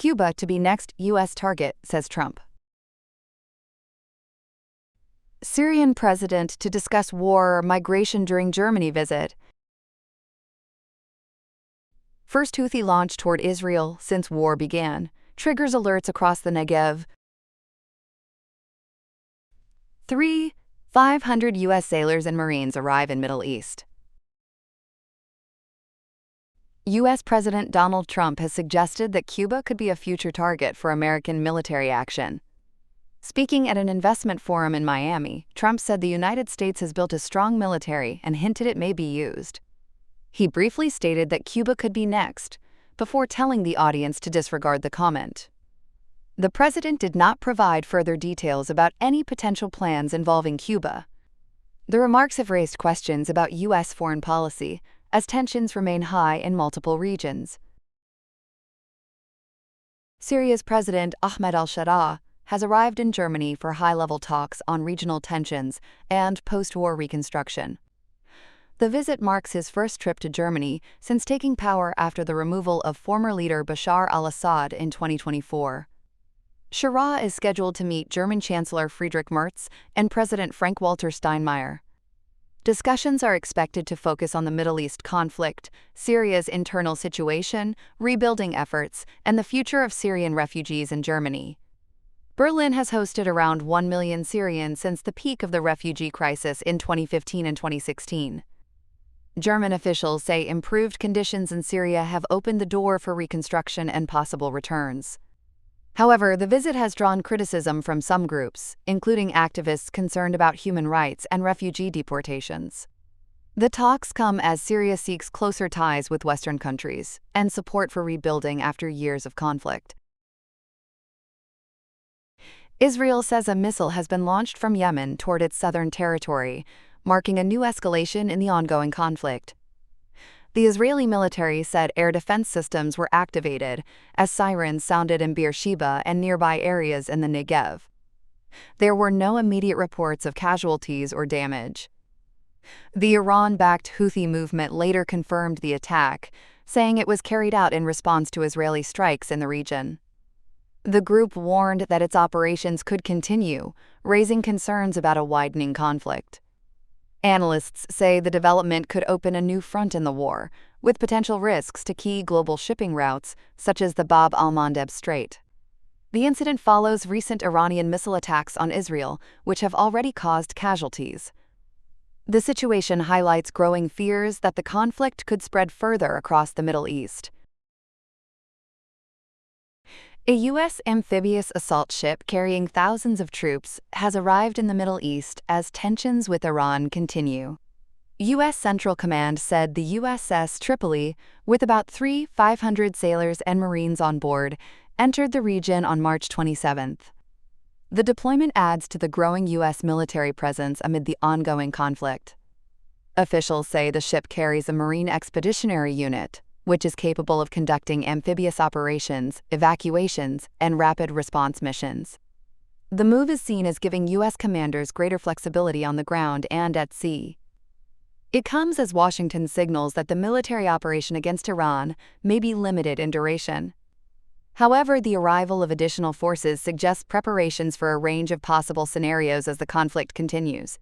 Cuba to be next U.S. target, says Trump. Syrian president to discuss war or migration during Germany visit. First Houthi launch toward Israel since war began. Triggers alerts across the Negev. 500 U.S. sailors and Marines arrive in Middle East. U.S. President Donald Trump has suggested that Cuba could be a future target for American military action. Speaking at an investment forum in Miami, Trump said the United States has built a strong military and hinted it may be used. He briefly stated that Cuba could be next, before telling the audience to disregard the comment. The president did not provide further details about any potential plans involving Cuba. The remarks have raised questions about U.S. foreign policy, as tensions remain high in multiple regions. Syria's President Ahmed al-Sharaa has arrived in Germany for high-level talks on regional tensions and post-war reconstruction. The visit marks his first trip to Germany since taking power after the removal of former leader Bashar al-Assad in 2024. Sharaa is scheduled to meet German Chancellor Friedrich Merz and President Frank-Walter Steinmeier. Discussions are expected to focus on the Middle East conflict, Syria's internal situation, rebuilding efforts, and the future of Syrian refugees in Germany. Berlin has hosted around 1 million Syrians since the peak of the refugee crisis in 2015 and 2016. German officials say improved conditions in Syria have opened the door for reconstruction and possible returns. However, the visit has drawn criticism from some groups, including activists concerned about human rights and refugee deportations. The talks come as Syria seeks closer ties with Western countries and support for rebuilding after years of conflict. Israel says a missile has been launched from Yemen toward its southern territory, marking a new escalation in the ongoing conflict. The Israeli military said air defense systems were activated as sirens sounded in Beersheba and nearby areas in the Negev. There were no immediate reports of casualties or damage. The Iran-backed Houthi movement later confirmed the attack, saying it was carried out in response to Israeli strikes in the region. The group warned that its operations could continue, raising concerns about a widening conflict. Analysts say the development could open a new front in the war, with potential risks to key global shipping routes, such as the Bab al-Mandeb Strait. The incident follows recent Iranian missile attacks on Israel, which have already caused casualties. The situation highlights growing fears that the conflict could spread further across the Middle East. A U.S. amphibious assault ship carrying thousands of troops has arrived in the Middle East as tensions with Iran continue. U.S. Central Command said the USS Tripoli, with about 500 sailors and Marines on board, entered the region on March 27. The deployment adds to the growing U.S. military presence amid the ongoing conflict. Officials say the ship carries a Marine Expeditionary Unit, which is capable of conducting amphibious operations, evacuations, and rapid response missions. The move is seen as giving U.S. commanders greater flexibility on the ground and at sea. It comes as Washington signals that the military operation against Iran may be limited in duration. However, the arrival of additional forces suggests preparations for a range of possible scenarios as the conflict continues.